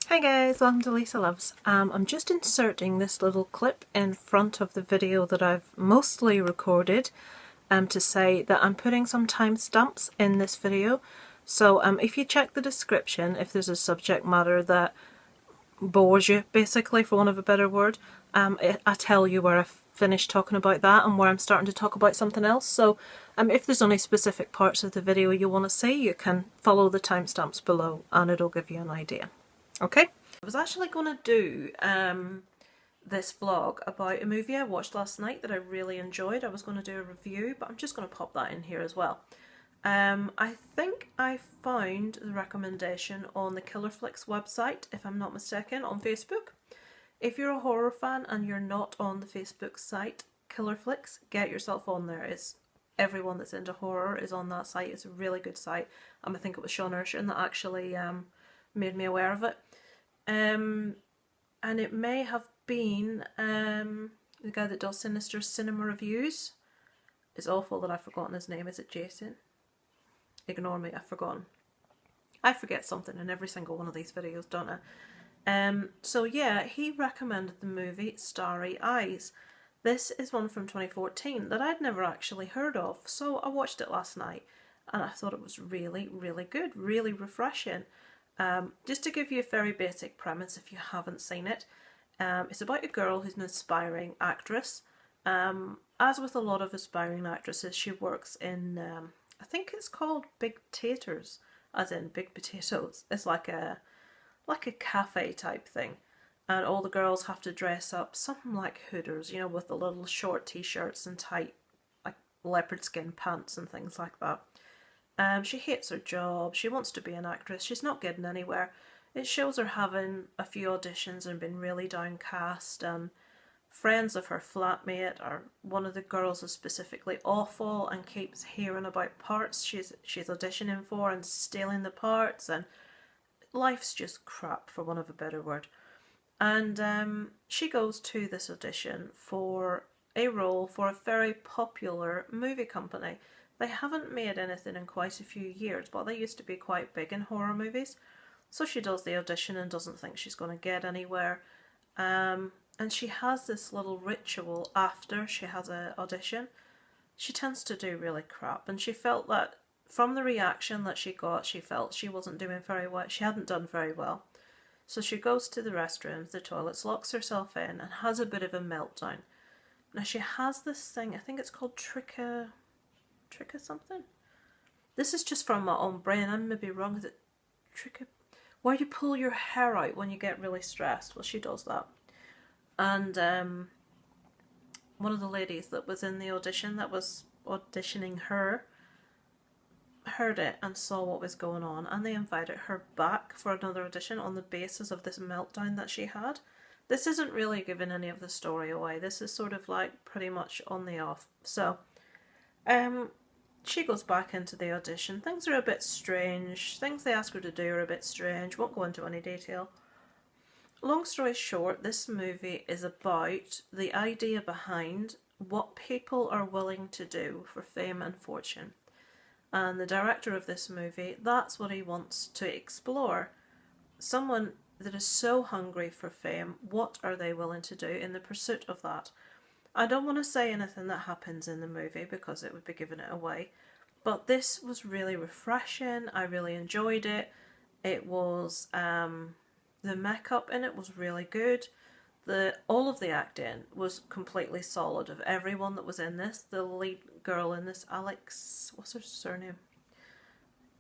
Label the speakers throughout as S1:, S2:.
S1: Hi guys, welcome to Lisa Loves. I'm just inserting this little clip in front of the video that I've mostly recorded to say that I'm putting some timestamps in this video. So if you check the description, if there's a subject matter that bores you, basically, for want of a better word, I tell you where I've finished talking about that and where I'm starting to talk about something else. So if there's only specific parts of the video you want to see, you can follow the timestamps below and it'll give you an idea. Okay? I was actually going to do this vlog about a movie I watched last night that I really enjoyed. I was going to do a review, but I'm just going to pop that in here as well. I think I found the recommendation on the Killer Flicks website, if I'm not mistaken, on Facebook. If you're a horror fan and you're not on the Facebook site, Killer Flicks, get yourself on there. It's everyone that's into horror is on that site. It's a really good site. I think it was Sean Urshan that actually made me aware of it. And it may have been the guy that does Sinister Cinema Reviews. It's awful that I've forgotten his name. Is it Jason? Ignore me, I've forgotten. I forget something in every single one of these videos, don't I? So yeah, he recommended the movie Starry Eyes. This is one from 2014 that I'd never actually heard of, so I watched it last night and I thought it was really, really good, really refreshing. Just to give you a very basic premise if you haven't seen it, it's about a girl who's an aspiring actress. As with a lot of aspiring actresses, she works in, I think it's called Big Taters, as in big potatoes. It's like a cafe type thing, and all the girls have to dress up something like Hooters, you know, with the little short t-shirts and tight like leopard skin pants and things like that. She hates her job, she wants to be an actress, she's not getting anywhere. It shows her having a few auditions and been really downcast. Friends of her flatmate, or one of the girls, is specifically awful and keeps hearing about parts she's auditioning for and stealing the parts, and life's just crap, for want of a better word. And she goes to this audition for a role for a very popular movie company. They haven't made anything in quite a few years, but they used to be quite big in horror movies. So she does the audition and doesn't think she's going to get anywhere. And she has this little ritual after she has an audition. She tends to do really crap, and she felt that from the reaction that she got, she felt she wasn't doing very well. She hadn't done very well. So she goes to the restrooms, the toilets, locks herself in and has a bit of a meltdown. Now she has this thing, I think it's called tricka something? This is just from my own brain, I may be wrong. Is it tricka? Where you pull your hair out when you get really stressed. Well, she does that. And one of the ladies that was in the audition, that was auditioning her, heard it and saw what was going on, and they invited her back for another audition on the basis of this meltdown that she had. This isn't really giving any of the story away. This is sort of like pretty much on the off. So she goes back into the audition. Things are a bit strange. Things they ask her to do are a bit strange. Won't go into any detail. Long story short, this movie is about the idea behind what people are willing to do for fame and fortune. And the director of this movie, that's what he wants to explore. Someone that is so hungry for fame, what are they willing to do in the pursuit of that? I don't want to say anything that happens in the movie because it would be giving it away. But this was really refreshing. I really enjoyed it. It was, the makeup in it was really good. All of the acting was completely solid of everyone that was in this. The lead girl in this, Alex, what's her surname?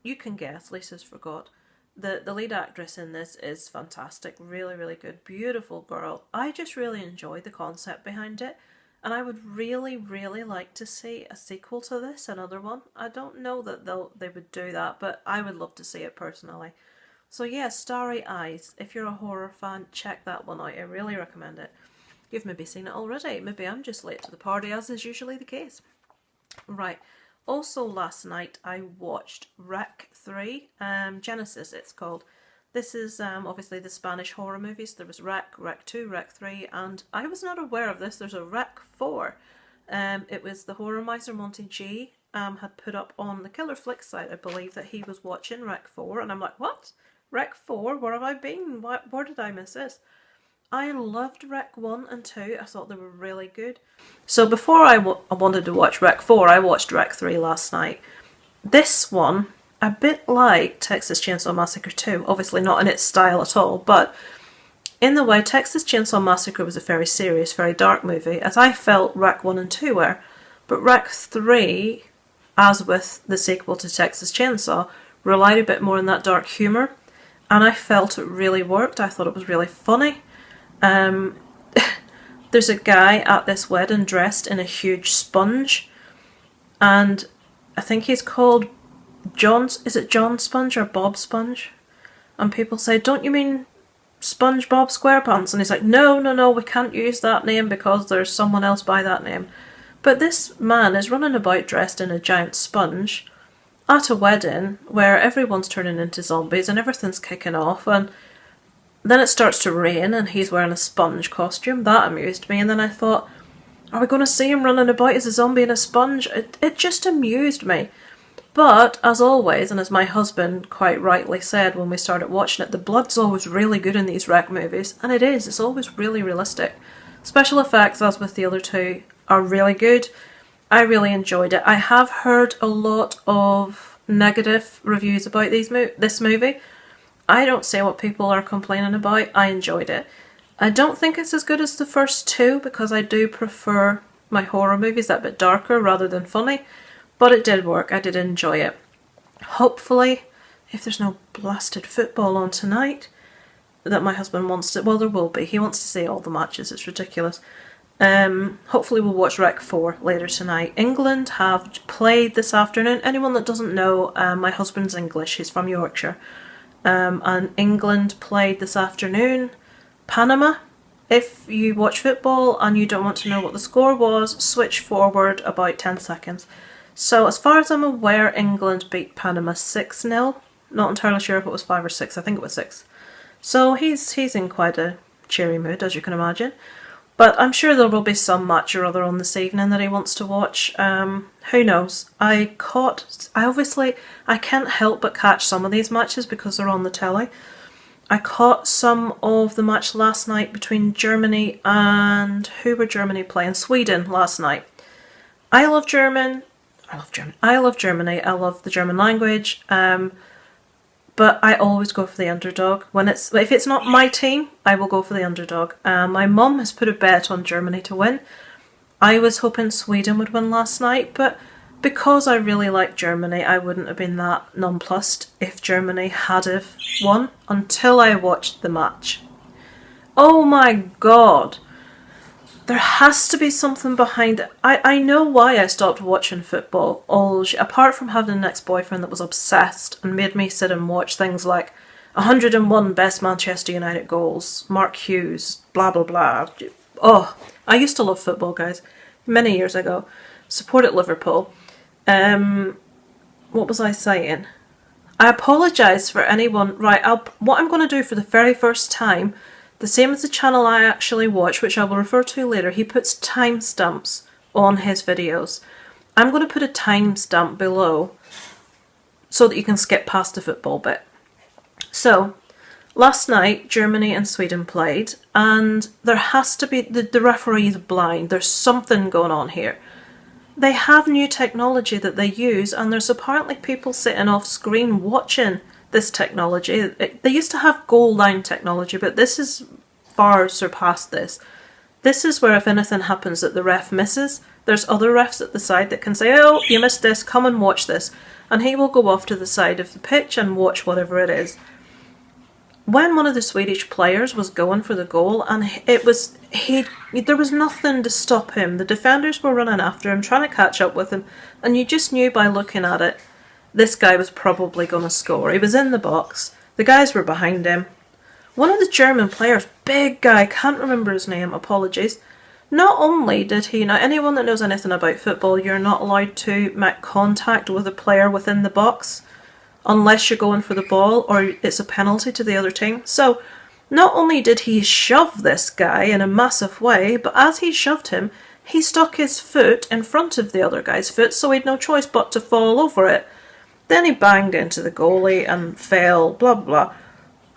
S1: You can guess, Lisa's forgot. The lead actress in this is fantastic, really, really good, beautiful girl. I just really enjoyed the concept behind it, and I would really, really like to see a sequel to this, another one. I don't know that they would do that, but I would love to see it personally. So yeah, Starry Eyes. If you're a horror fan, check that one out. I really recommend it. You've maybe seen it already. Maybe I'm just late to the party, as is usually the case. Right. Also last night I watched Rec 3, Genesis it's called. This is obviously the Spanish horror movies. There was Rec, Rec 2, Rec 3, and I was not aware of this. There's a Rec 4. It was the horror miser Monty G had put up on the Killer Flicks site, I believe, that he was watching Rec 4, and I'm like, what? Rec 4, where have I been? Where did I miss this? I loved Rec 1 and 2. I thought they were really good. So before I wanted to watch Rec 4, I watched Rec 3 last night. This one, a bit like Texas Chainsaw Massacre 2, obviously not in its style at all, but in the way Texas Chainsaw Massacre was a very serious, very dark movie, as I felt Rec 1 and 2 were. But Rec 3, as with the sequel to Texas Chainsaw, relied a bit more on that dark humour, and I felt it really worked. I thought it was really funny. There's a guy at this wedding dressed in a huge sponge, and I think he's called is it John Sponge or Bob Sponge? And people say, don't you mean SpongeBob SquarePants? And he's like, no, we can't use that name because there's someone else by that name. But this man is running about dressed in a giant sponge at a wedding where everyone's turning into zombies and everything's kicking off, and then it starts to rain and he's wearing a sponge costume. That amused me. And then I thought, are we going to see him running about as a zombie in a sponge? It just amused me. But, as always, and as my husband quite rightly said when we started watching it, the blood's always really good in these Rec movies. And it is. It's always really realistic. Special effects, as with the other two, are really good. I really enjoyed it. I have heard a lot of negative reviews about this movie. I don't say what people are complaining about. I enjoyed it. I don't think it's as good as the first two because I do prefer my horror movies that bit darker rather than funny. But it did work. I did enjoy it. Hopefully, if there's no blasted football on tonight that my husband wants to... Well, there will be. He wants to see all the matches. It's ridiculous. Hopefully we'll watch Rec 4 later tonight. England have played this afternoon. Anyone that doesn't know, my husband's English. He's from Yorkshire. And England played this afternoon. Panama. If you watch football and you don't want to know what the score was, switch forward about 10 seconds. So as far as I'm aware, England beat Panama 6-0. Not entirely sure if it was 5 or 6. I think it was 6. So he's in quite a cheery mood, as you can imagine. But I'm sure there will be some match or other on this evening that he wants to watch. Who knows? I can't help but catch some of these matches because they're on the telly. I caught some of the match last night between Germany and... Who were Germany playing? Sweden last night. I love Germany. I love the German language. But I always go for the underdog. If it's not my team, I will go for the underdog. My mum has put a bet on Germany to win. I was hoping Sweden would win last night, but because I really like Germany, I wouldn't have been that nonplussed if Germany had have won until I watched the match. Oh my god! There has to be something behind it. I know why I stopped watching football. Apart from having an ex-boyfriend that was obsessed and made me sit and watch things like 101 best Manchester United goals, Mark Hughes, blah blah blah. Oh, I used to love football, guys. Many years ago. Supported Liverpool. What was I saying? I apologise for anyone... Right, what I'm going to do for the very first time... The same as the channel I actually watch, which I will refer to later, he puts timestamps on his videos. I'm going to put a timestamp below so that you can skip past the football bit. So, last night Germany and Sweden played, and there has to be... The referee is blind. There's something going on here. They have new technology that they use, and there's apparently people sitting off screen watching this technology. They used to have goal line technology, but this is far surpassed this. This is where if anything happens that the ref misses, there's other refs at the side that can say, oh, you missed this, come and watch this. And he will go off to the side of the pitch and watch whatever it is. When one of the Swedish players was going for the goal, and there was nothing to stop him. The defenders were running after him, trying to catch up with him, and you just knew by looking at it this guy was probably going to score. He was in the box. The guys were behind him. One of the German players, big guy, can't remember his name, apologies. Not only did he... Now, anyone that knows anything about football, you're not allowed to make contact with a player within the box unless you're going for the ball or it's a penalty to the other team. So, not only did he shove this guy in a massive way, but as he shoved him, he stuck his foot in front of the other guy's foot, so he had no choice but to fall over it. Then he banged into the goalie and fell, blah blah.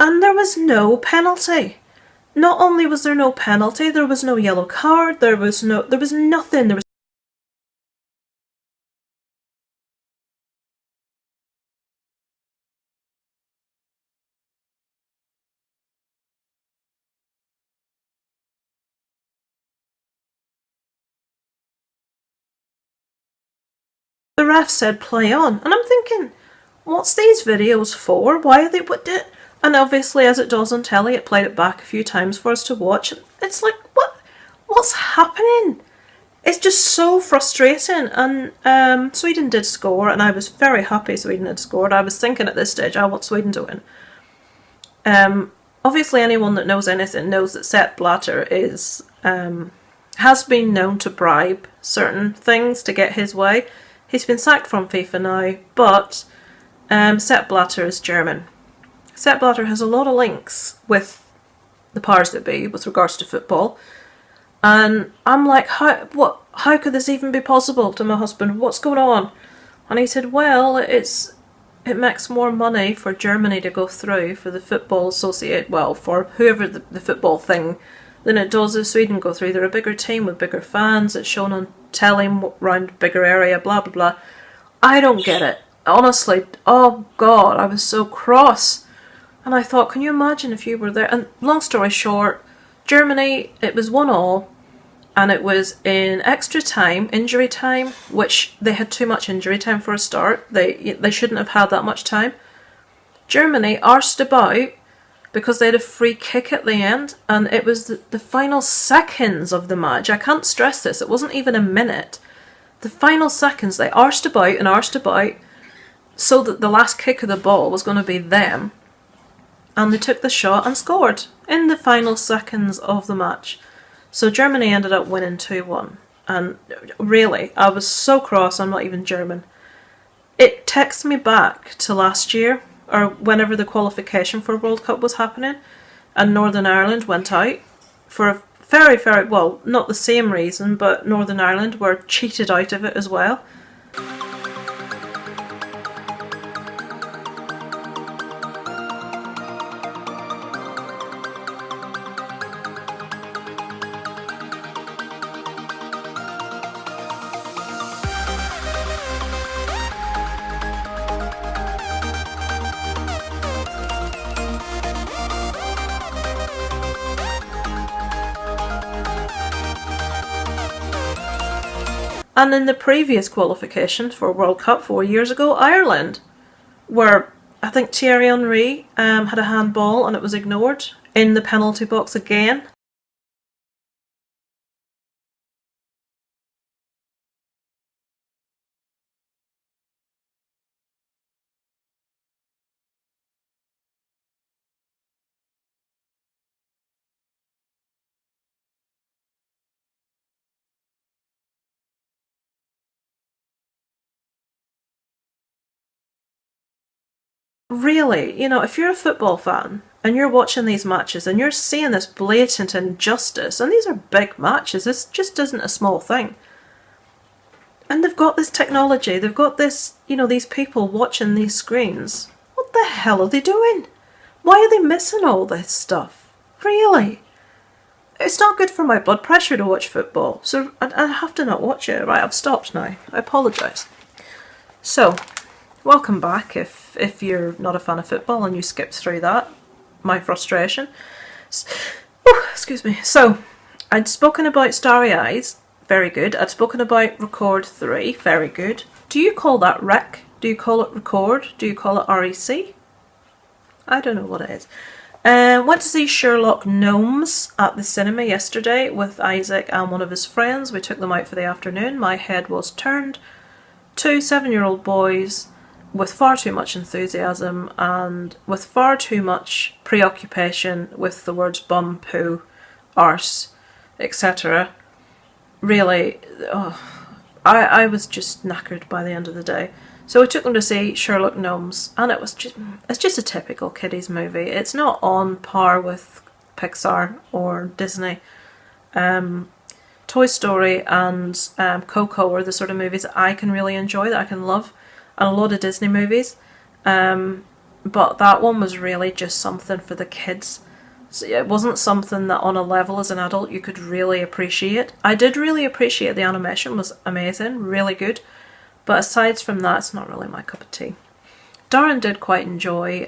S1: and there was no penalty. Not only was there no penalty, there was no yellow card, there was nothing. The ref said play on, and I'm thinking, what's these videos for? Why are they put it? And obviously, as it does on telly, it played it back a few times for us to watch. It's like, what's happening? It's just so frustrating. And Sweden did score, and I was very happy Sweden had scored. I was thinking at this stage, I want Sweden to win. Obviously, anyone that knows anything knows that Sepp Blatter has been known to bribe certain things to get his way. He's been sacked from FIFA now, but Sepp Blatter is German. Sepp Blatter has a lot of links with the powers that be with regards to football. And I'm like, how could this even be possible to my husband? What's going on? And he said, well, it makes more money for Germany to go through for the football associate, well, for whoever the football thing, than it does if Sweden go through. They're a bigger team with bigger fans. It's shown on telly around a bigger area, blah, blah, blah. I don't get it. Honestly, oh God, I was so cross. And I thought, can you imagine if you were there? And long story short, Germany, it was 1-1, and it was in extra time, injury time, which they had too much injury time for a start. They shouldn't have had that much time. Germany arsed about because they had a free kick at the end, and it was the final seconds of the match. I can't stress this, it wasn't even a minute. The final seconds, they arsed about so that the last kick of the ball was going to be them. And they took the shot and scored in the final seconds of the match. So Germany ended up winning 2-1. And really, I was so cross, I'm not even German. It takes me back to last year, or whenever the qualification for World Cup was happening, and Northern Ireland went out for a very, very, well, not the same reason, but Northern Ireland were cheated out of it as well. And in the previous qualifications for World Cup 4 years ago, Ireland, where I think Thierry Henry had a handball and it was ignored in the penalty box again. Really, you know, if you're a football fan and you're watching these matches and you're seeing this blatant injustice, and these are big matches, this just isn't a small thing. And they've got this technology, they've got this, you know, these people watching these screens. What the hell are they doing? Why are they missing all this stuff? Really? It's not good for my blood pressure to watch football, so I have to not watch it. Right, I've stopped now. I apologise. So, welcome back if you're not a fan of football and you skipped through that. My frustration. Excuse me. So, I'd spoken about Starry Eyes. Very good. I'd spoken about Record 3. Very good. Do you call that Rec? Do you call it Record? Do you call it REC? I don't know what it is. Went to see Sherlock Gnomes at the cinema yesterday with Isaac and one of his friends. We took them out for the afternoon. My head was turned. 2 7-year-old boys with far too much enthusiasm and with far too much preoccupation with the words bum, poo, arse, etc. Really, I was just knackered by the end of the day. So we took them to see Sherlock Gnomes, and it's just a typical kiddies movie. It's not on par with Pixar or Disney. Toy Story and Coco are the sort of movies that I can really enjoy, that I can love, and a lot of Disney movies. but that one was really just something for the kids. So it wasn't something that on a level as an adult you could really appreciate. I did really appreciate the animation, was amazing, really good. But aside from that, it's not really my cup of tea. Darren did quite enjoy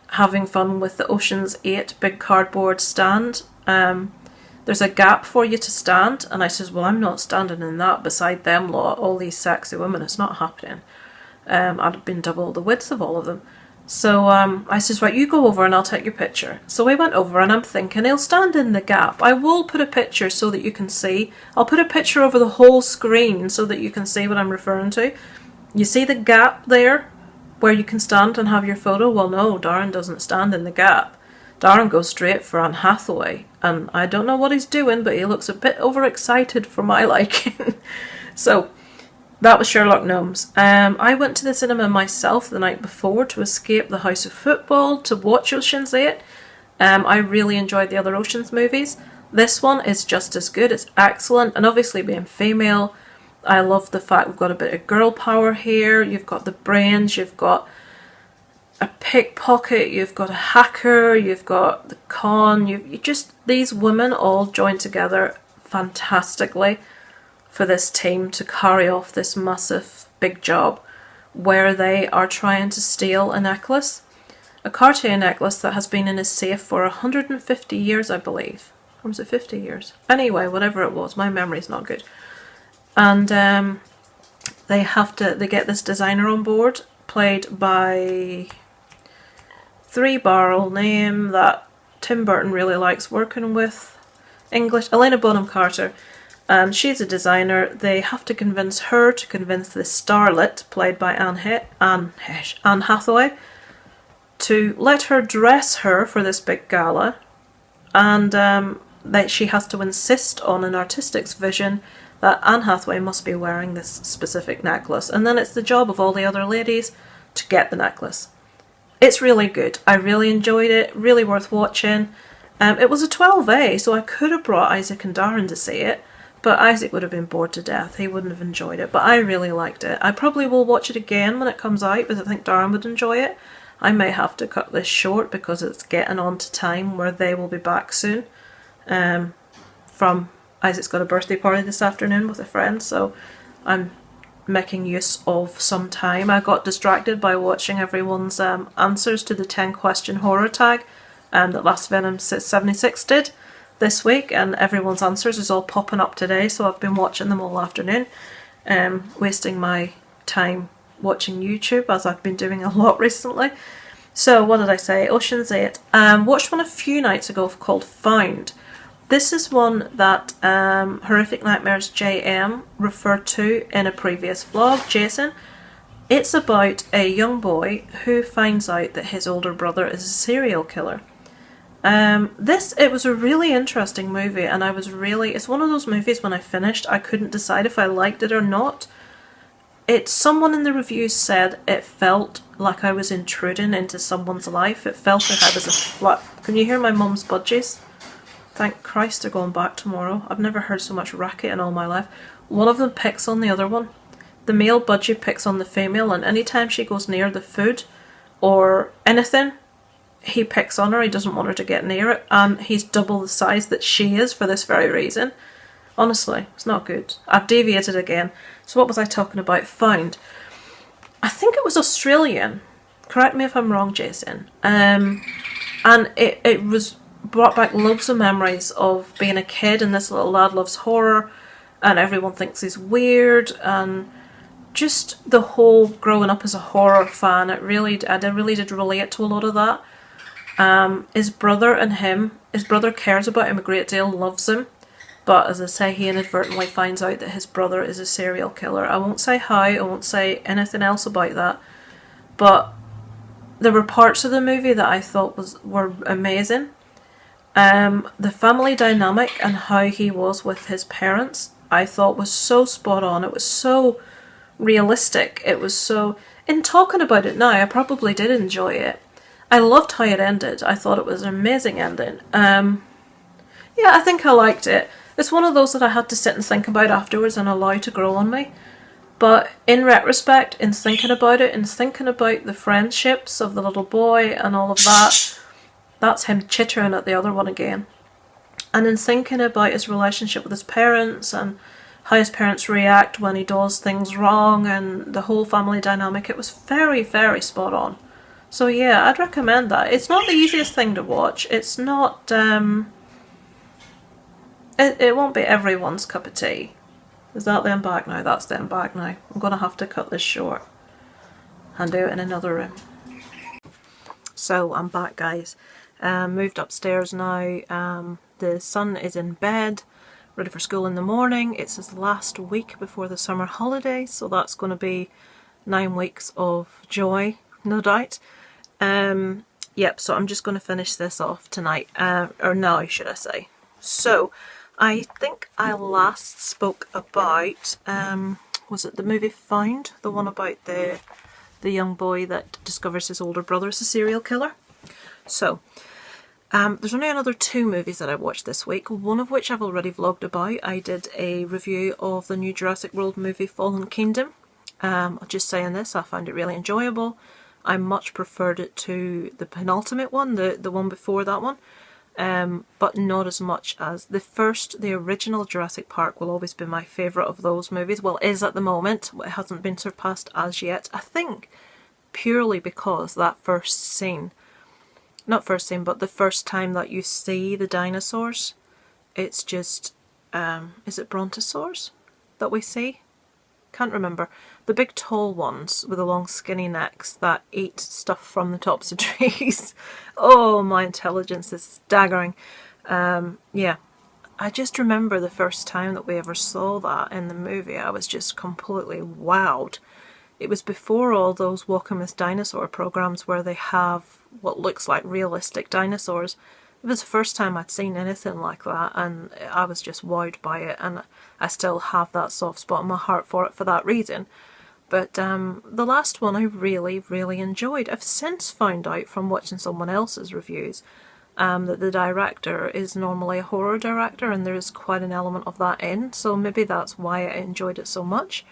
S1: having fun with the Ocean's 8 big cardboard stand. There's a gap for you to stand, and I says, well, I'm not standing in that beside them lot, all these sexy women, it's not happening. I'd have been double the width of all of them. So I says, right, you go over and I'll take your picture. So I went over and I'm thinking, he'll stand in the gap. I will put a picture so that you can see. I'll put a picture over the whole screen so that you can see what I'm referring to. You see the gap there where you can stand and have your photo? Well, no, Darren doesn't stand in the gap. Darren goes straight for Anne Hathaway. And I don't know what he's doing, but he looks a bit overexcited for my liking. So that was Sherlock Gnomes. I went to the cinema myself the night before to escape the House of Football to watch Ocean's 8. I really enjoyed the other Ocean's movies. This one is just as good. It's excellent. And obviously being female, I love the fact we've got a bit of girl power here. You've got the brains, you've got a pickpocket, you've got a hacker, you've got the con. You just, these women all join together fantastically for this team to carry off this massive big job where they are trying to steal a necklace. A Cartier necklace that has been in his safe for 150 years, I believe. Or was it 50 years? Anyway, whatever it was, my memory's not good. And they get this designer on board, played by three-barrel name that Tim Burton really likes working with. English, Elena Bonham Carter. She's a designer. They have to convince her to convince the starlet, played by Anne Hathaway, to let her dress her for this big gala, and that she has to insist on an artistic's vision that Anne Hathaway must be wearing this specific necklace, and then it's the job of all the other ladies to get the necklace. It's really good. I really enjoyed it, really worth watching. It was a 12A, so I could have brought Isaac and Darren to see it, but Isaac would have been bored to death. He wouldn't have enjoyed it, but I really liked it. I probably will watch it again when it comes out, because I think Darren would enjoy it. I may have to cut this short because it's getting on to time where they will be back soon. From Isaac's got a birthday party this afternoon with a friend, so I'm making use of some time. I got distracted by watching everyone's answers to the 10 question horror tag that Last Venom 76 did this week, and everyone's answers is all popping up today, so I've been watching them all afternoon, wasting my time watching YouTube, as I've been doing a lot recently. So what did I say? Ocean's 8. Watched one a few nights ago called Found. This is one that Horrific Nightmares JM referred to in a previous vlog, Jason. It's about a young boy who finds out that his older brother is a serial killer. It was a really interesting movie, and it's one of those movies when I finished I couldn't decide if I liked it or not. Someone in the reviews said it felt like I was intruding into someone's life. It felt like I was a flat. Can you hear my mum's budgies? Thank Christ they're going back tomorrow. I've never heard so much racket in all my life. One of them picks on the other one. The male budgie picks on the female, and anytime she goes near the food or anything, he picks on her. He doesn't want her to get near it, and he's double the size that she is for this very reason. Honestly, it's not good. I've deviated again. So what was I talking about? Found. I think it was Australian. Correct me if I'm wrong, Jason. And it was brought back loads of memories of being a kid, and this little lad loves horror, and everyone thinks he's weird, and just the whole growing up as a horror fan. I really did relate to a lot of that. His brother cares about him a great deal, loves him. But as I say, he inadvertently finds out that his brother is a serial killer. I won't say how, I won't say anything else about that. But there were parts of the movie that I thought were amazing. The family dynamic and how he was with his parents, I thought was so spot on. It was so realistic. It was so... In talking about it now, I probably did enjoy it. I loved how it ended. I thought it was an amazing ending. Yeah, I think I liked it. It's one of those that I had to sit and think about afterwards and allow to grow on me. But in retrospect, in thinking about it, in thinking about the friendships of the little boy and all of that, that's him chittering at the other one again. And in thinking about his relationship with his parents and how his parents react when he does things wrong and the whole family dynamic, it was very, very spot on. So yeah, I'd recommend that. It's not the easiest thing to watch. It's not, it won't be everyone's cup of tea. Is that them back now? That's them back now. I'm going to have to cut this short and do it in another room. So I'm back, guys. Moved upstairs now. The son is in bed, ready for school in the morning. It's his last week before the summer holidays, so that's going to be 9 weeks of joy, no doubt. Yep, so I'm just going to finish this off tonight, or now should I say. So, I think I last spoke about, was it the movie Found? The one about the young boy that discovers his older brother is a serial killer. So, there's only another 2 movies that I watched this week, one of which I've already vlogged about. I did a review of the new Jurassic World movie Fallen Kingdom. I'll just say in this, I found it really enjoyable. I much preferred it to the penultimate one, the one before that one, but not as much as the original Jurassic Park will always be my favourite of those movies. Well, is at the moment. It hasn't been surpassed as yet. I think purely because that first scene, not first scene, but the first time that you see the dinosaurs, it's just, is it brontosaurs that we see? Can't remember. The big tall ones with the long skinny necks that eat stuff from the tops of trees. Oh, my intelligence is staggering. Yeah, I just remember the first time that we ever saw that in the movie. I was just completely wowed. It was before all those Walking with Dinosaur programs where they have what looks like realistic dinosaurs. It was the first time I'd seen anything like that, and I was just wowed by it, and I still have that soft spot in my heart for it for that reason. But the last one I really, really enjoyed. I've since found out from watching someone else's reviews that the director is normally a horror director, and there's quite an element of that in, so maybe that's why I enjoyed it so much.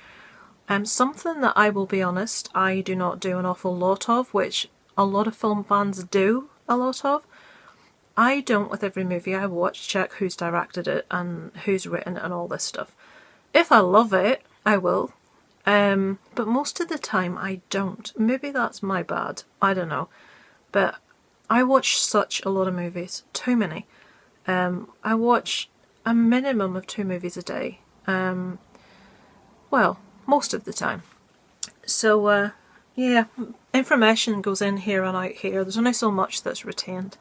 S1: Something that I will be honest, I do not do an awful lot of, which a lot of film fans do a lot of. I don't, with every movie I watch, check who's directed it and who's written it and all this stuff. If I love it, I will. But most of the time I don't. Maybe that's my bad. I don't know. But I watch such a lot of movies. Too many. I watch a minimum of 2 movies a day. Well, most of the time. So, yeah, information goes in here and out here. There's only so much that's retained.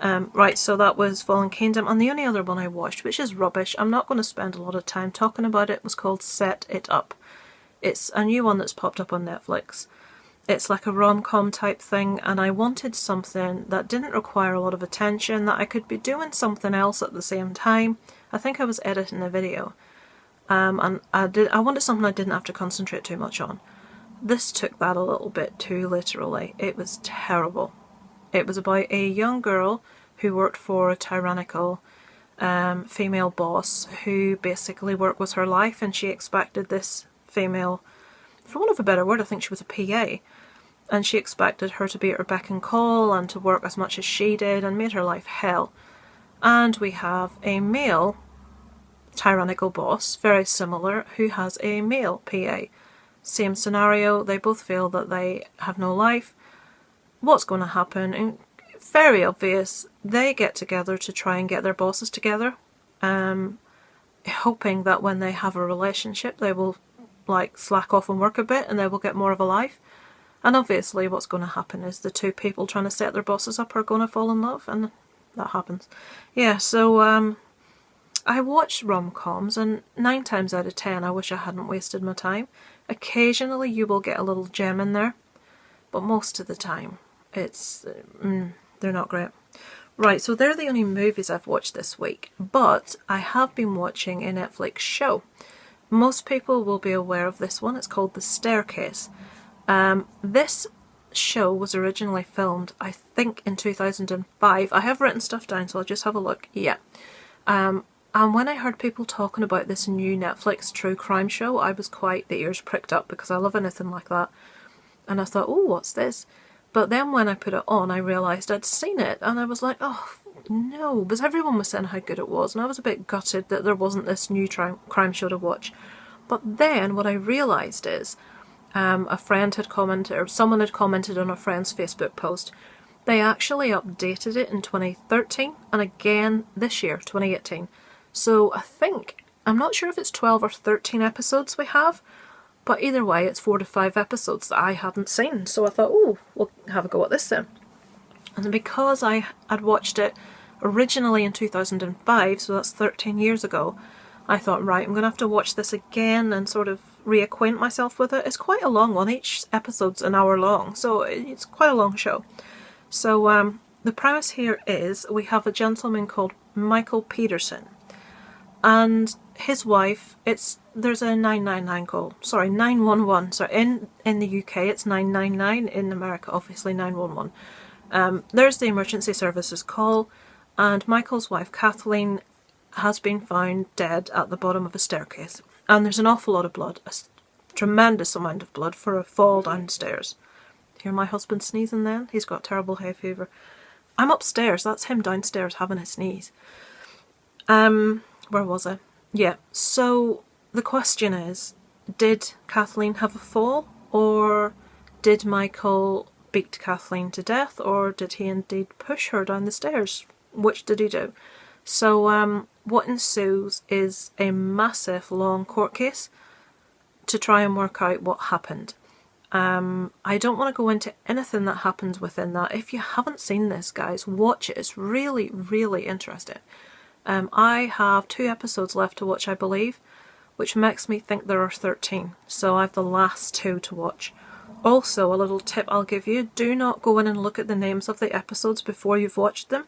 S1: Right, so that was Fallen Kingdom, and the only other one I watched, which is rubbish, I'm not going to spend a lot of time talking about it, was called Set It Up. It's a new one that's popped up on Netflix. It's like a rom-com type thing, and I wanted something that didn't require a lot of attention, that I could be doing something else at the same time. I think I was editing a video, and I wanted something I didn't have to concentrate too much on. This took that a little bit too literally. It was terrible. It was about a young girl who worked for a tyrannical female boss who basically worked with her life, and she expected this female, for want of a better word, I think she was a PA, and she expected her to be at her beck and call and to work as much as she did and made her life hell. And we have a male tyrannical boss, very similar, who has a male PA. Same scenario, they both feel that they have no life. What's going to happen? And very obvious, they get together to try and get their bosses together, hoping that when they have a relationship they will like slack off and work a bit and they will get more of a life. And obviously what's going to happen is the 2 people trying to set their bosses up are going to fall in love, and that happens. Yeah, so I watch rom-coms, and 9 times out of 10 I wish I hadn't wasted my time. Occasionally you will get a little gem in there, but most of the time it's they're not great. Right, so they're the only movies I've watched this week, but I have been watching a Netflix show. Most people will be aware of this one. It's called The Staircase. This show was originally filmed, I think, in 2005. I have written stuff down, so I'll just have a look. Yeah. And when I heard people talking about this new Netflix true crime show, I was quite, the ears pricked up because I love anything like that. And I thought, oh, what's this? But then when I put it on, I realised I'd seen it, and I was like, oh, no, because everyone was saying how good it was, and I was a bit gutted that there wasn't this new crime show to watch. But then what I realised is, a friend had commented, or someone had commented on a friend's Facebook post, they actually updated it in 2013, and again this year, 2018. So I think, I'm not sure if it's 12 or 13 episodes we have, but either way, it's 4 to 5 episodes that I hadn't seen. So I thought, oh, we'll have a go at this then. And because I had watched it originally in 2005, so that's 13 years ago, I thought, right, I'm going to have to watch this again and sort of reacquaint myself with it. It's quite a long one. Each episode's an hour long, so it's quite a long show. So the premise here is we have a gentleman called Michael Peterson. And his wife, there's a 999 call. Sorry, 911. So in the UK it's 999. In America, obviously 911. There's the emergency services call, and Michael's wife, Kathleen, has been found dead at the bottom of a staircase. And there's an awful lot of blood, a tremendous amount of blood for a fall downstairs. Hear my husband sneezing then? He's got terrible hay fever. I'm upstairs, that's him downstairs having a sneeze. Where was I? Yeah, so the question is, did Kathleen have a fall, or did Michael beat Kathleen to death, or did he indeed push her down the stairs? Which did he do? So what ensues is a massive long court case to try and work out what happened. I don't want to go into anything that happens within that. If you haven't seen this, guys, watch it. It's really, really interesting. I have 2 episodes left to watch, I believe, which makes me think there are 13. So I have the last 2 to watch. Also, a little tip I'll give you, do not go in and look at the names of the episodes before you've watched them,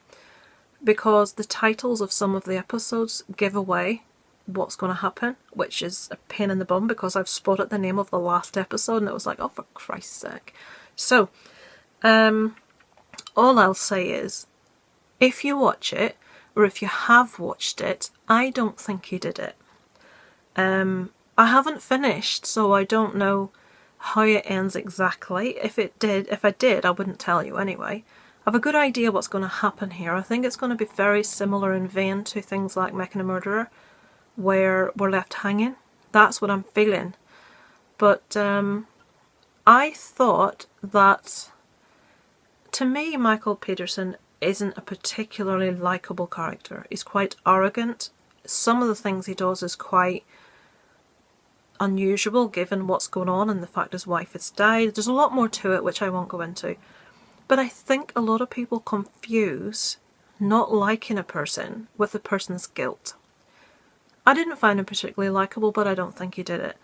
S1: because the titles of some of the episodes give away what's going to happen, which is a pain in the bum because I've spotted the name of the last episode and it was like, oh, for Christ's sake. So, all I'll say is, if you watch it, or if you have watched it, I don't think he did it. I haven't finished, so I don't know how it ends exactly. If I did, I wouldn't tell you anyway. I have a good idea what's going to happen here. I think it's going to be very similar in vein to things like Making a Murderer, where we're left hanging. That's what I'm feeling. But I thought that, to me, Michael Peterson isn't a particularly likeable character. He's quite arrogant. Some of the things he does is quite unusual given what's going on and the fact his wife has died. There's a lot more to it which I won't go into. But I think a lot of people confuse not liking a person with a person's guilt. I didn't find him particularly likeable, but I don't think he did it.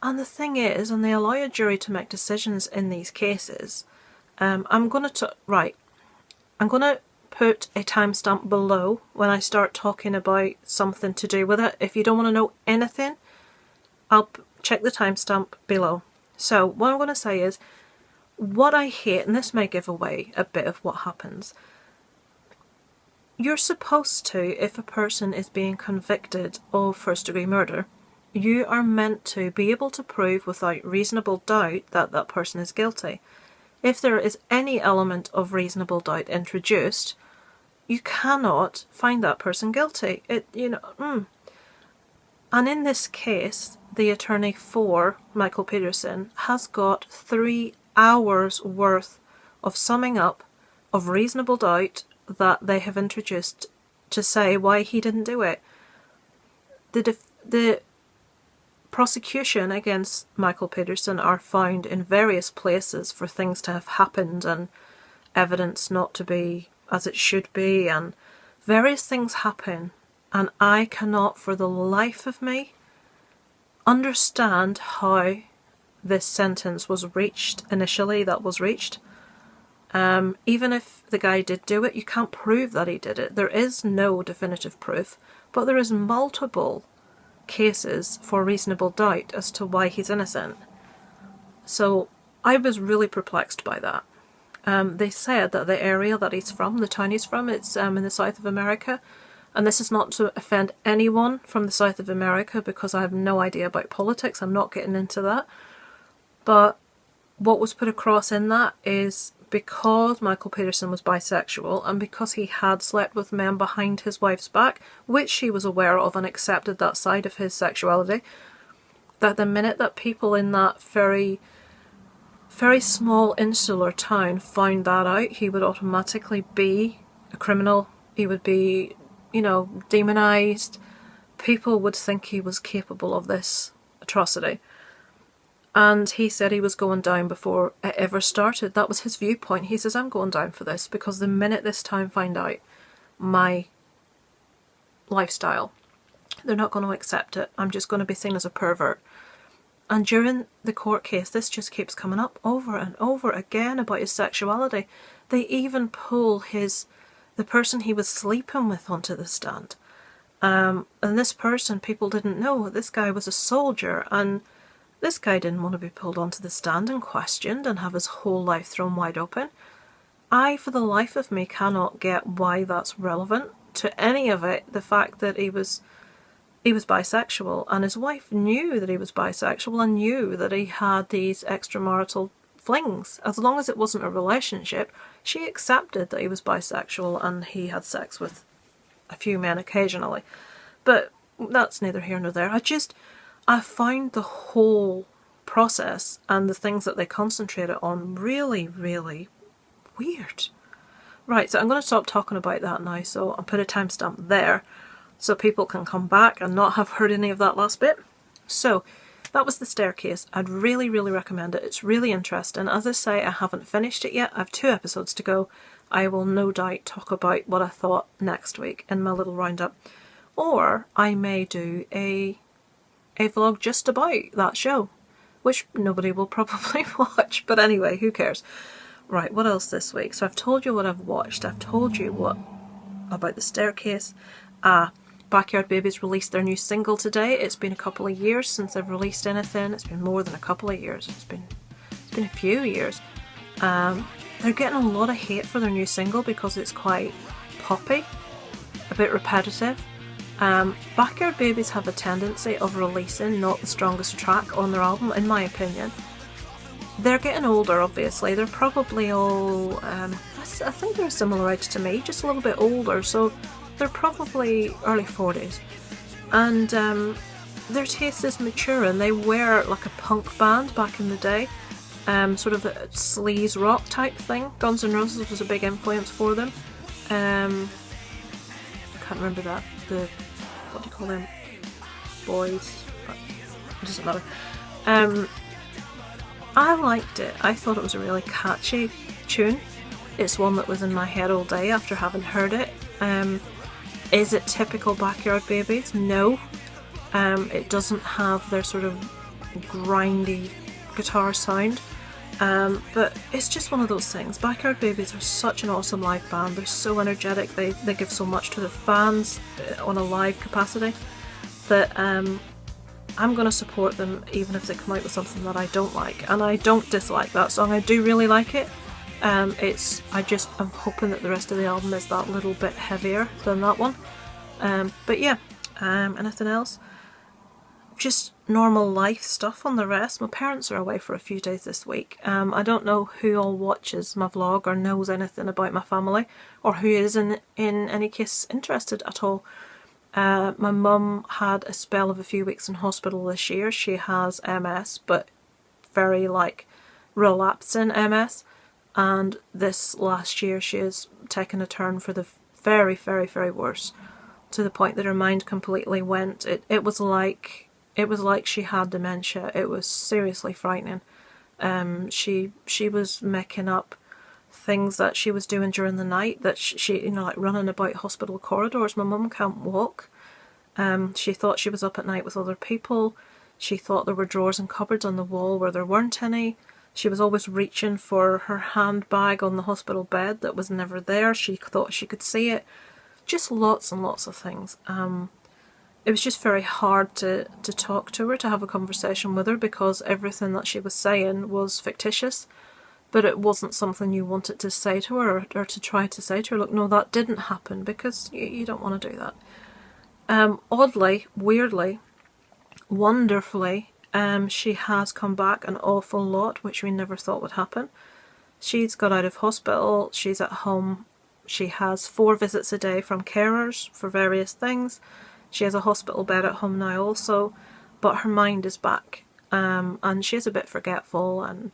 S1: And the thing is, and they allow a jury to make decisions in these cases, I'm going to put a timestamp below when I start talking about something to do with it. If you don't want to know anything, I'll check the timestamp below. So what I'm going to say is, what I hate, and this may give away a bit of what happens, you're supposed to, if a person is being convicted of first-degree murder, you are meant to be able to prove without reasonable doubt that that person is guilty. If there is any element of reasonable doubt introduced, you cannot find that person guilty. And in this case, the attorney for Michael Peterson has got 3 hours worth of summing up of reasonable doubt that they have introduced to say why he didn't do it. The prosecution against Michael Peterson are found in various places for things to have happened and evidence not to be as it should be, and various things happen, and I cannot for the life of me understand how this sentence was reached initially, that was reached. Even if the guy did do it, you can't prove that he did it. There is no definitive proof, but there is multiple cases for reasonable doubt as to why he's innocent. So I was really perplexed by that. They said that the area that he's from, the town he's from, it's in the south of America, And this is not to offend anyone from the south of America, because I have no idea about politics. I'm not getting into that. But what was put across in that is because Michael Peterson was bisexual and because he had slept with men behind his wife's back, which she was aware of and accepted that side of his sexuality, that the minute that people in that very, very small insular town found that out, he would automatically be a criminal. He would be, you know, demonised. People would think he was capable of this atrocity. And he said he was going down before it ever started. That was his viewpoint. He says, I'm going down for this because the minute this town find out my lifestyle, they're not going to accept it. I'm just going to be seen as a pervert. And during the court case, this just keeps coming up over and over again about his sexuality. They even pull the person he was sleeping with onto the stand. And this person, people didn't know, this guy was a soldier, and this guy didn't want to be pulled onto the stand and questioned and have his whole life thrown wide open. I, for the life of me, cannot get why that's relevant to any of it. The fact that he was bisexual, and his wife knew that he was bisexual and knew that he had these extramarital flings. As long as it wasn't a relationship, she accepted that he was bisexual and he had sex with a few men occasionally. But that's neither here nor there. I found the whole process and the things that they concentrated on really, really weird. Right, so I'm going to stop talking about that now, so I'll put a timestamp there so people can come back and not have heard any of that last bit. So, that was The Staircase. I'd really, really recommend it. It's really interesting. As I say, I haven't finished it yet. I have 2 episodes to go. I will no doubt talk about what I thought next week in my little roundup. Or I may do a vlog just about that show, which nobody will probably watch, but anyway, who cares. Right, what else this week? So I've told you what I've watched. I've told you what about The Staircase. Backyard Babies released their new single today. It's been a couple of years since they've released anything. It's been more than a couple of years. It's been a few years. They're getting a lot of hate for their new single because it's quite poppy, a bit repetitive. Backyard Babies have a tendency of releasing not the strongest track on their album, in my opinion. They're getting older, obviously. They're probably all, I think they're a similar age to me, just a little bit older, so they're probably early 40s. And their taste is mature, and they were like a punk band back in the day, sort of a sleaze rock type thing. Guns N' Roses was a big influence for them. I can't remember that. What do you call them? Boys. But it doesn't matter. I liked it. I thought it was a really catchy tune. It's one that was in my head all day after having heard it. Is it typical Backyard Babies? No. It doesn't have their sort of grindy guitar sound. But it's just one of those things. Backyard Babies are such an awesome live band. They're so energetic. They give so much to the fans on a live capacity that I'm going to support them even if they come out with something that I don't like. And I don't dislike that song. I do really like it. I'm hoping that the rest of the album is that little bit heavier than that one. But yeah, anything else? Just normal life stuff on the rest. My parents are away for a few days this week. I don't know who all watches my vlog or knows anything about my family, or who is in any case interested at all. My mum had a spell of a few weeks in hospital this year. She has MS, but very relapsing MS. And this last year she has taken a turn for the very, very, very worse, to the point that her mind completely went. It was like she had dementia. It was seriously frightening. She was making up things that she was doing during the night, that she like running about hospital corridors. My mum can't walk. She thought she was up at night with other people. She thought there were drawers and cupboards on the wall where there weren't any. She was always reaching for her handbag on the hospital bed that was never there. She thought she could see it. Just lots and lots of things. It was just very hard to talk to her, to have a conversation with her, because everything that she was saying was fictitious. but it wasn't something you wanted to say to her, or to try to say to her, look, no, that didn't happen, because you don't want to do that. Oddly, weirdly, wonderfully, she has come back an awful lot, which we never thought would happen. She's got out of hospital, she's at home, she has 4 visits a day from carers for various things. She has a hospital bed at home now also, but her mind is back, and she's a bit forgetful, and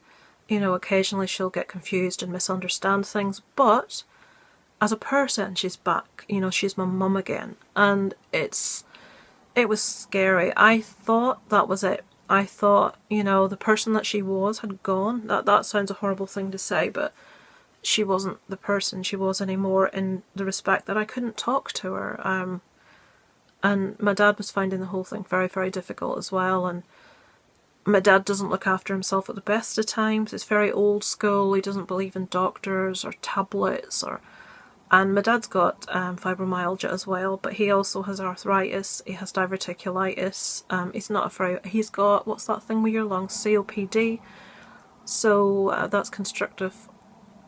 S1: you know, occasionally she'll get confused and misunderstand things, but as a person she's back. You know, she's my mum again, and it was scary. I thought that was it. I thought, you know, the person that she was had gone. That sounds a horrible thing to say, but she wasn't the person she was anymore, in the respect that I couldn't talk to her. And my dad was finding the whole thing very, very difficult as well, and my dad doesn't look after himself at the best of times. He's very old school. He doesn't believe in doctors or tablets, and my dad's got fibromyalgia as well, but he also has arthritis, he has diverticulitis, he's not afraid, he's got, what's that thing with your lungs, COPD, so that's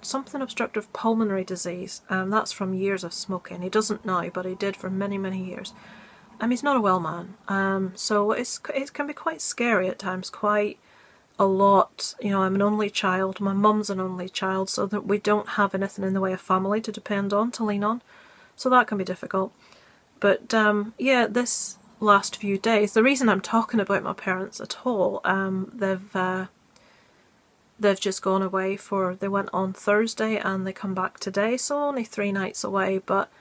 S1: something obstructive pulmonary disease, that's from years of smoking. He doesn't now, but he did for many, many years. He's not a well man, so it can be quite scary at times, quite a lot. You know, I'm an only child, my mum's an only child, so that we don't have anything in the way of family to depend on, to lean on, so that can be difficult. But yeah, this last few days, the reason I'm talking about my parents at all, they've just gone away they went on Thursday and they come back today, so only 3 nights away, but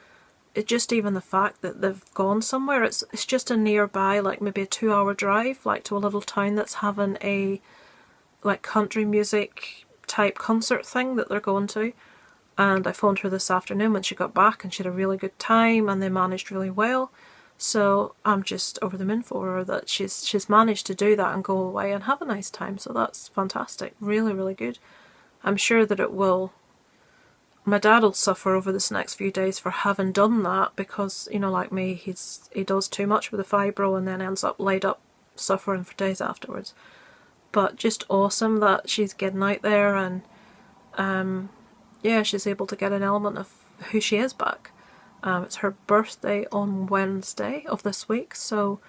S1: it just, even the fact that they've gone somewhere, it's just a nearby, like maybe a 2-hour drive, like to a little town that's having a like country music type concert thing that they're going to. And I phoned her this afternoon when she got back, and she had a really good time and they managed really well. So I'm just over the moon for her that she's managed to do that and go away and have a nice time. So that's fantastic, really, really good. I'm sure that it will. My dad will suffer over this next few days for having done that, because, you know, like me, he does too much with the fibro and then ends up laid up suffering for days afterwards. But just awesome that she's getting out there, and yeah, she's able to get an element of who she is back. It's her birthday on Wednesday of this week, so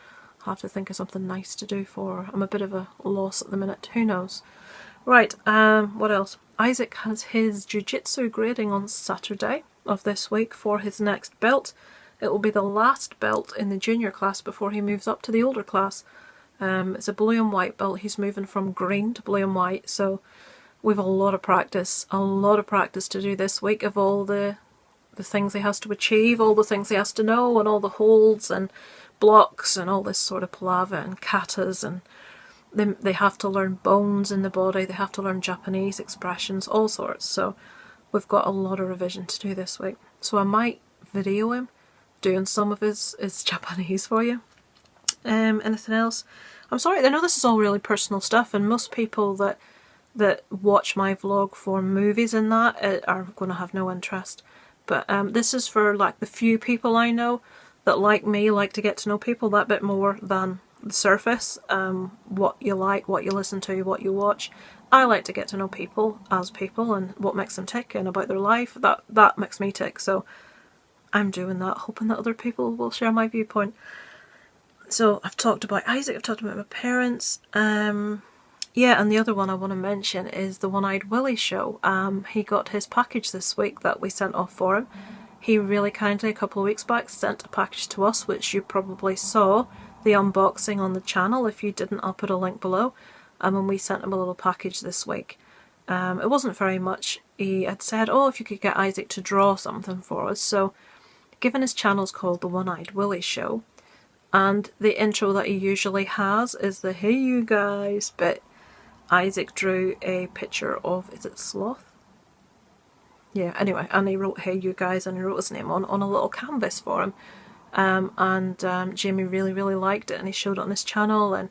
S1: I'll have to think of something nice to do for her. I'm a bit of a loss at the minute, who knows. Right, what else? Isaac has his Jujitsu grading on Saturday of this week for his next belt. It will be the last belt in the junior class before he moves up to the older class. It's a blue and white belt. He's moving from green to blue and white, so we've a lot of practice to do this week of all the things he has to achieve, all the things he has to know, and all the holds and blocks and all this sort of palaver and katas, and they have to learn bones in the body, they have to learn Japanese expressions, all sorts. So we've got a lot of revision to do this week. So I might video him doing some of his Japanese for you. Anything else? I'm sorry, I know this is all really personal stuff, and most people that watch my vlog for movies and that are going to have no interest. But this is for like the few people I know that, like me, like to get to know people that bit more than the surface. What you like, what you listen to, what you watch. I like to get to know people as people and what makes them tick and about their life. That makes me tick. So I'm doing that, hoping that other people will share my viewpoint. So I've talked about Isaac, I've talked about my parents. Yeah, and the other one I want to mention is the One-Eyed Willie show. He got his package this week that we sent off for him. He really kindly, a couple of weeks back, sent a package to us, which you probably saw the unboxing on the channel. If you didn't, I'll put a link below. And we sent him a little package this week. It wasn't very much. He had said, oh, if you could get Isaac to draw something for us. So, given his channel's called the One-Eyed Willie Show, and the intro that he usually has is the "Hey you guys" bit, Isaac drew a picture of, is it Sloth? Yeah, anyway, and he wrote "Hey you guys," and he wrote his name on a little canvas for him. Jamie really, really liked it, and he showed it on his channel and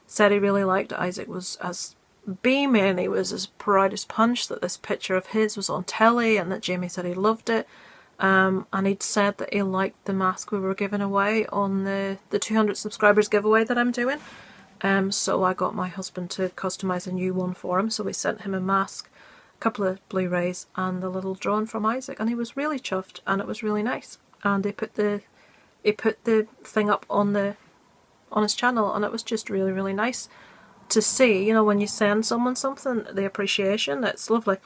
S1: said he really liked it. Isaac was as beaming, he was as proud as punch that this picture of his was on telly, and that Jamie said he loved it. And he'd said that he liked the mask we were giving away on the 200 subscribers giveaway that I'm doing. So I got my husband to customise a new one for him, so we sent him a mask. couple of Blu-rays and the little drawing from Isaac, and he was really chuffed, and it was really nice. And he put the thing up on his channel, and it was just really, really nice to see, you know, when you send someone something, the appreciation. It's lovely.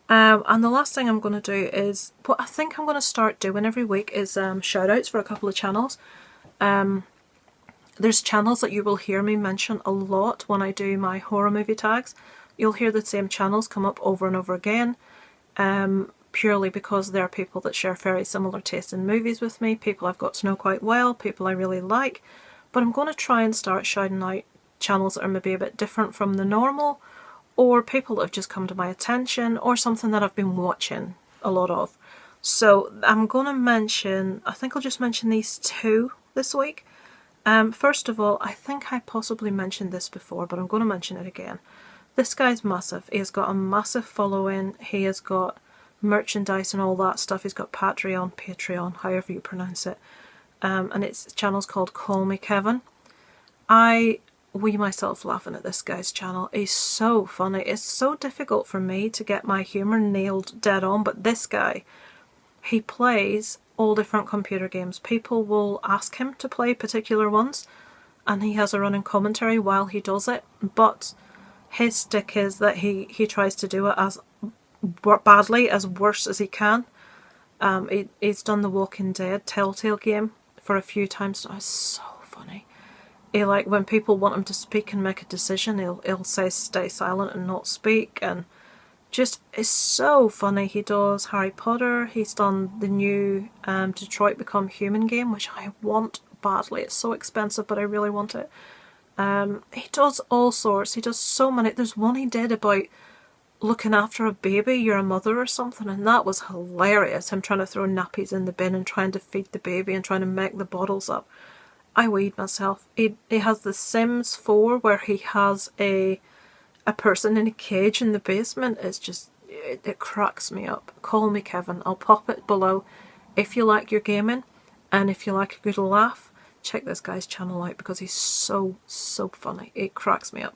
S1: And the last thing I'm going to do is, what I think I'm going to start doing every week is shout outs for a couple of channels. There's channels that you will hear me mention a lot when I do my horror movie tags. You'll hear the same channels come up over and over again, purely because they're people that share very similar taste in movies with me, people I've got to know quite well, people I really like. But I'm going to try and start shouting out channels that are maybe a bit different from the normal, or people that have just come to my attention, or something that I've been watching a lot of. So I'm going to mention, I think I'll just mention these two this week. First of all, I think I possibly mentioned this before, but I'm going to mention it again. This guy's massive. He has got a massive following. He has got merchandise and all that stuff. He's got Patreon, however you pronounce it. And its channel's called Call Me Kevin. I wee myself laughing at this guy's channel. He's so funny. It's so difficult for me to get my humour nailed dead on, but this guy, he plays all different computer games. People will ask him to play particular ones, and he has a running commentary while he does it, but his stick is that he tries to do it as badly, as worse as he can. He's done the Walking Dead Telltale game for a few times. It's so funny. He, like, when people want him to speak and make a decision, he'll say stay silent and not speak, and just, it's so funny. He does Harry Potter. He's done the new Detroit Become Human game, which I want badly. It's so expensive, but I really want it. He does all sorts. He does so many. There's one he did about looking after a baby, you're a mother or something, and that was hilarious. Him trying to throw nappies in the bin and trying to feed the baby and trying to make the bottles up. I weed myself. He has the Sims 4 where he has a person in a cage in the basement. It's just, it cracks me up. Call Me Kevin. I'll pop it below. If you like your gaming and if you like a good laugh, check this guy's channel out because he's so funny. It cracks me up.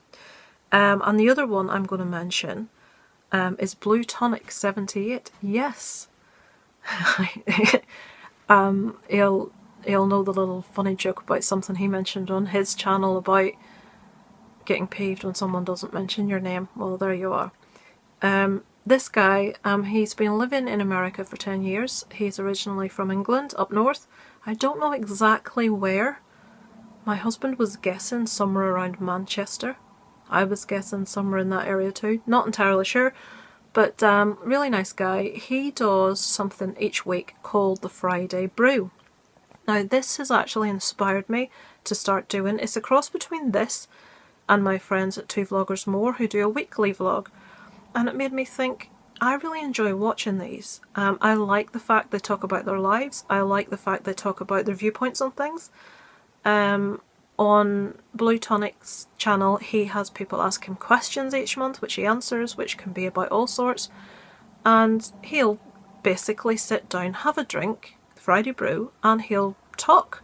S1: And the other one I'm going to mention is Blue Tonic 78. Yes. He'll know the little funny joke about something he mentioned on his channel about getting peeved when someone doesn't mention your name. Well, there you are. This guy, he's been living in America for 10 years. He's originally from England, up north. I don't know exactly where. My husband was guessing somewhere around Manchester. I was guessing somewhere in that area too. Not entirely sure. But really nice guy. He does something each week called the Friday Brew. Now this has actually inspired me to start doing. It's a cross between this and my friends at Two Vloggers More who do a weekly vlog. And it made me think, I really enjoy watching these. I like the fact they talk about their lives. I like the fact they talk about their viewpoints on things. On Blue Tonic's channel, he has people ask him questions each month, which he answers, which can be about all sorts. And he'll basically sit down, have a drink, Friday Brew, and he'll talk.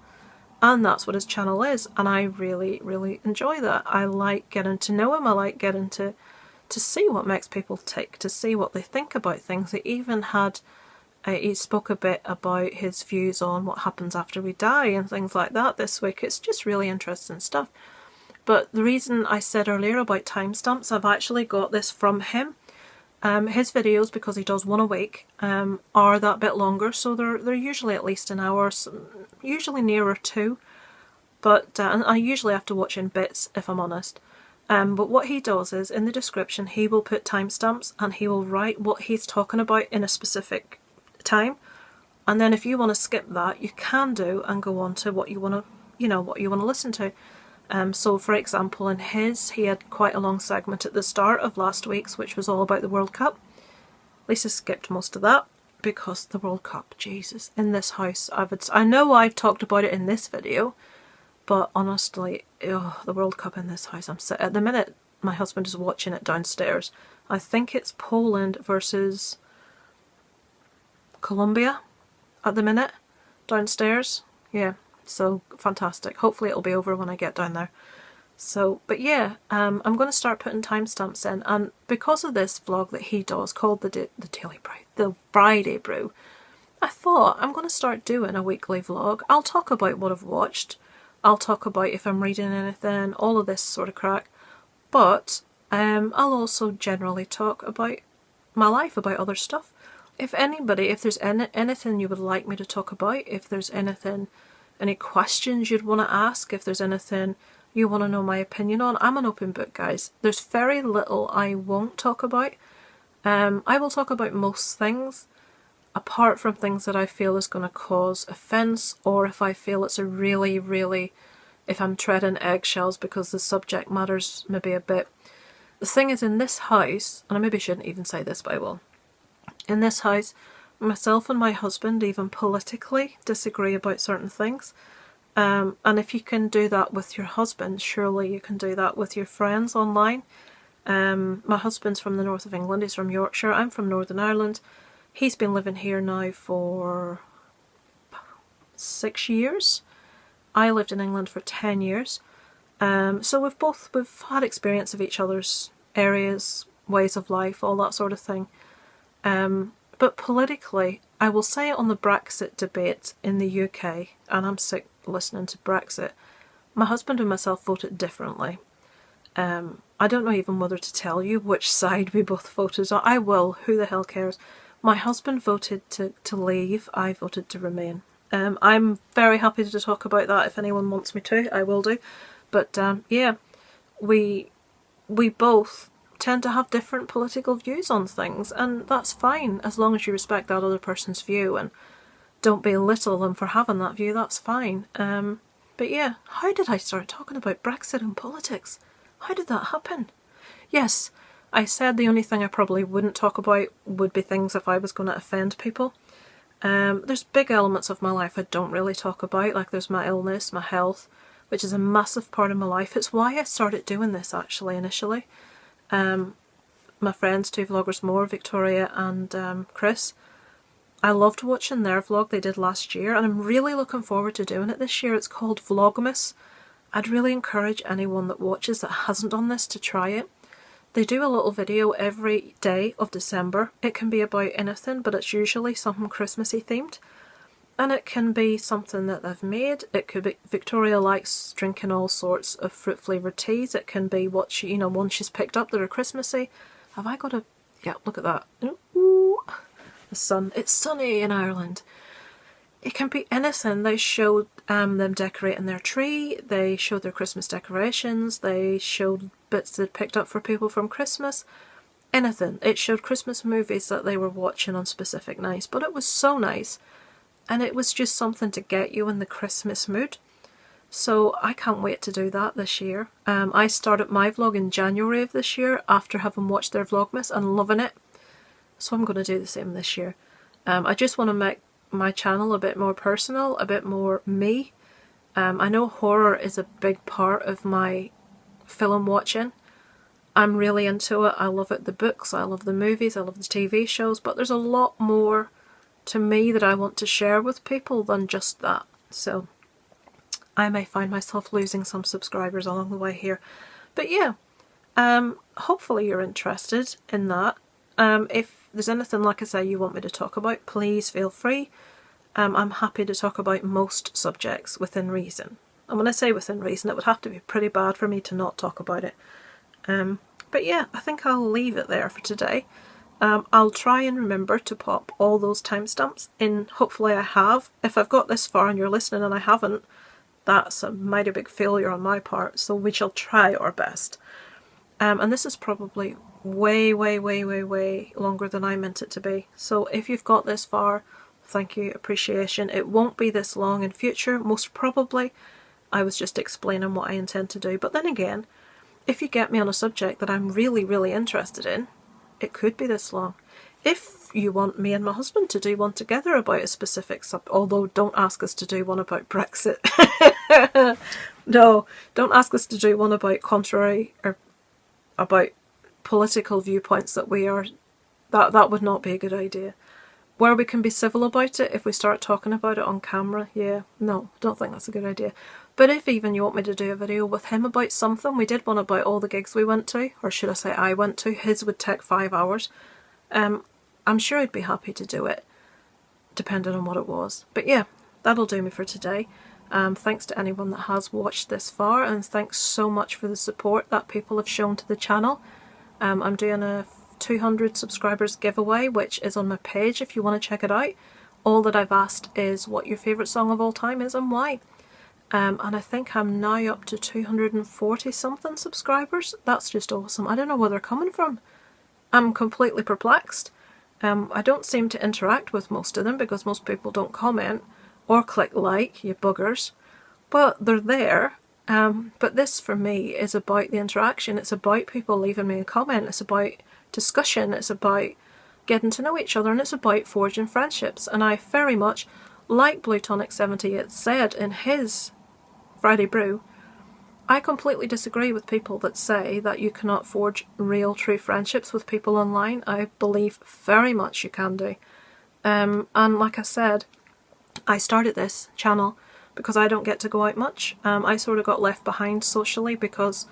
S1: And that's what his channel is. And I really enjoy that. I like getting to know him. I like getting to see what makes people tick, to see what they think about things. He even had, he spoke a bit about his views on what happens after we die and things like that this week. It's just really interesting stuff. But the reason I said earlier about timestamps, I've actually got this from him. His videos, because he does one a week, are that bit longer, so they're usually at least an hour, usually nearer 2. But and I usually have to watch in bits, if I'm honest. But what he does is, in the description, he will put timestamps and he will write what he's talking about in a specific time. And then if you want to skip that, you can do and go on to what you want to, what you want to listen to. So for example, in his, he had quite a long segment at the start of last week's, which was all about the World Cup. Lisa skipped most of that because the World Cup, Jesus, in this house, I know I've talked about it in this video, but honestly, the World Cup in this house, at the minute, my husband is watching it downstairs. I think it's Poland versus Colombia at the minute, downstairs. Yeah, so fantastic. Hopefully it'll be over when I get down there. So, but yeah, I'm going to start putting timestamps in, and because of this vlog that he does called the Daily Brew, the Friday Brew, I thought I'm going to start doing a weekly vlog. I'll talk about what I've watched, I'll talk about if I'm reading anything, all of this sort of crack, but I'll also generally talk about my life, about other stuff. If there's anything you would like me to talk about, if there's any questions you'd want to ask, if there's anything you want to know my opinion on, I'm an open book, guys. There's very little I won't talk about. I will talk about most things, apart from things that I feel is going to cause offence, or if I feel it's if I'm treading eggshells because the subject matters maybe a bit. The thing is, in this house, and I maybe shouldn't even say this, but I will. In this house, myself and my husband even politically disagree about certain things. And if you can do that with your husband, surely you can do that with your friends online. My husband's from the north of England, he's from Yorkshire, I'm from Northern Ireland. He's been living here now for 6 years. I lived in England for 10 years. So we've had experience of each other's areas, ways of life, all that sort of thing. But politically, I will say on the Brexit debate in the UK, and I'm sick listening to Brexit, my husband and myself voted differently. I don't know even whether to tell you which side we both voted on. I will, who the hell cares. My husband voted to leave, I voted to remain. I'm very happy to talk about that. If anyone wants me to, I will do. But yeah, we both tend to have different political views on things, and that's fine as long as you respect that other person's view and don't belittle them for having that view. That's fine. But yeah, how did I start talking about Brexit and politics? How did that happen? Yes, I said the only thing I probably wouldn't talk about would be things if I was going to offend people. There's big elements of my life I don't really talk about, like there's my illness, my health, which is a massive part of my life. It's why I started doing this actually initially. My friends, 2 vloggers more, Victoria and Chris, I loved watching their vlog they did last year, and I'm really looking forward to doing it this year. It's called Vlogmas. I'd really encourage anyone that watches that hasn't done this to try it. They do a little video every day of December. It can be about anything, but it's usually something Christmassy themed. And it can be something that they've made. It could be, Victoria likes drinking all sorts of fruit flavoured teas. It can be what she, ones she's picked up that are Christmassy. Have I got a, yeah, look at that. Ooh, the sun, it's sunny in Ireland. It can be anything. They showed them decorating their tree, they showed their Christmas decorations, they showed bits they'd picked up for people from Christmas. Anything. It showed Christmas movies that they were watching on specific nights, but it was so nice. And it was just something to get you in the Christmas mood. So I can't wait to do that this year. I started my vlog in January of this year after having watched their Vlogmas and loving it. So I'm going to do the same this year. I just want to make my channel a bit more personal, a bit more me. I know horror is a big part of my film watching. I'm really into it. I love it. The books, I love the movies, I love the TV shows, but there's a lot more to me that I want to share with people than just that. So I may find myself losing some subscribers along the way here. But yeah, hopefully you're interested in that. If there's anything, like I say, you want me to talk about, please feel free. I'm happy to talk about most subjects within reason. And when I say within reason, it would have to be pretty bad for me to not talk about it. But yeah, I think I'll leave it there for today. I'll try and remember to pop all those timestamps in. Hopefully I have. If I've got this far and you're listening and I haven't, that's a mighty big failure on my part, so we shall try our best. And this is probably way longer than I meant it to be. So if you've got this far, thank you, appreciation. It won't be this long in future, most probably. I was just explaining what I intend to do. But then again, if you get me on a subject that I'm really interested in, it could be this long. If you want me and my husband to do one together about a specific subject, although don't ask us to do one about Brexit. No, don't ask us to do one about contrary or about political viewpoints that we are, that would not be a good idea. Where we can be civil about it if we start talking about it on camera, yeah, no, don't think that's a good idea. But if even you want me to do a video with him about something, we did one about all the gigs we went to, or should I say I went to. His would take 5 hours. I'm sure I'd be happy to do it, depending on what it was. But yeah, that'll do me for today. Thanks to anyone that has watched this far, and thanks so much for the support that people have shown to the channel. I'm doing a 200 subscribers giveaway, which is on my page if you want to check it out. All that I've asked is what your favourite song of all time is and why. And I think I'm now up to 240 something subscribers. That's just awesome. I don't know where they're coming from. I'm completely perplexed. I don't seem to interact with most of them because most people don't comment or click like, you buggers. But they're there. But this for me is about the interaction. It's about people leaving me a comment. It's about discussion. It's about getting to know each other, and it's about forging friendships. And I very much, like Blutonic78 said in his Friday Brew, I completely disagree with people that say that you cannot forge real true friendships with people online. I believe very much you can do. And like I said, I started this channel because I don't get to go out much. I sort of got left behind socially because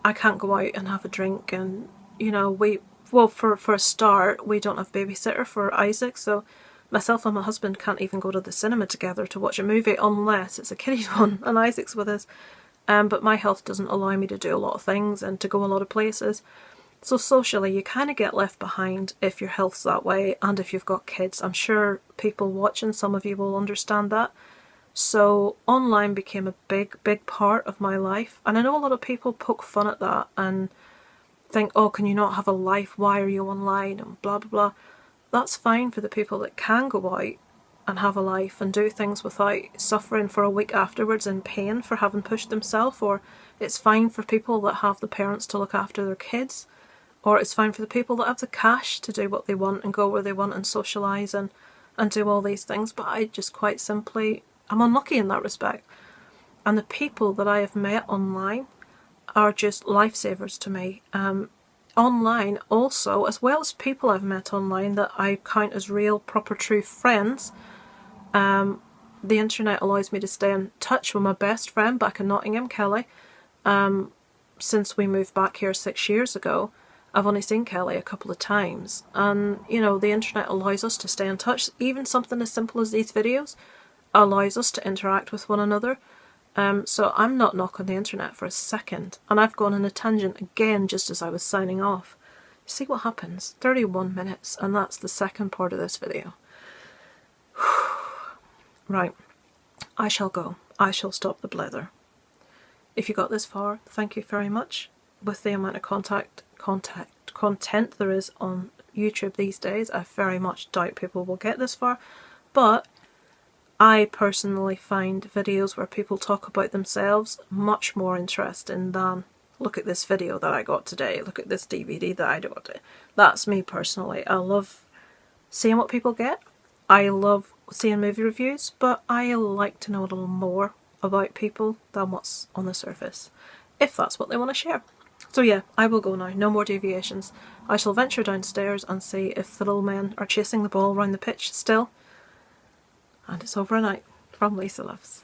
S1: I can't go out and have a drink, and you know, for a start, we don't have babysitter for Isaac, so myself and my husband can't even go to the cinema together to watch a movie unless it's a kiddies one and Isaac's with us. But my health doesn't allow me to do a lot of things and to go a lot of places. So socially, you kind of get left behind if your health's that way, and if you've got kids. I'm sure people watching, some of you will understand that. So online became a big part of my life. And I know a lot of people poke fun at that and think, oh, can you not have a life? Why are you online? And blah, blah, blah. That's fine for the people that can go out and have a life and do things without suffering for a week afterwards in pain for having pushed themselves, or it's fine for people that have the parents to look after their kids, or it's fine for the people that have the cash to do what they want and go where they want and socialise and do all these things. But I just quite simply, I'm unlucky in that respect. And the people that I have met online are just lifesavers to me. Online also, as well as people I've met online that I count as real, proper, true friends, the internet allows me to stay in touch with my best friend back in Nottingham, Kelly. Since we moved back here 6 years ago, I've only seen Kelly a couple of times, and you know, the internet allows us to stay in touch. Even something as simple as these videos allows us to interact with one another. So I'm not knocking the internet for a second, and I've gone on a tangent again just as I was signing off. See what happens? 31 minutes, and that's the second part of this video. Right, I shall go. I shall stop the blether. If you got this far, thank you very much. With the amount of content there is on YouTube these days, I very much doubt people will get this far, but I personally find videos where people talk about themselves much more interesting than, look at this video that I got today, look at this DVD that I got today. That's me personally. I love seeing what people get. I love seeing movie reviews, but I like to know a little more about people than what's on the surface, if that's what they want to share. So yeah, I will go now. No more deviations. I shall venture downstairs and see if the little men are chasing the ball around the pitch still. And it's over and out from Lisa Loves.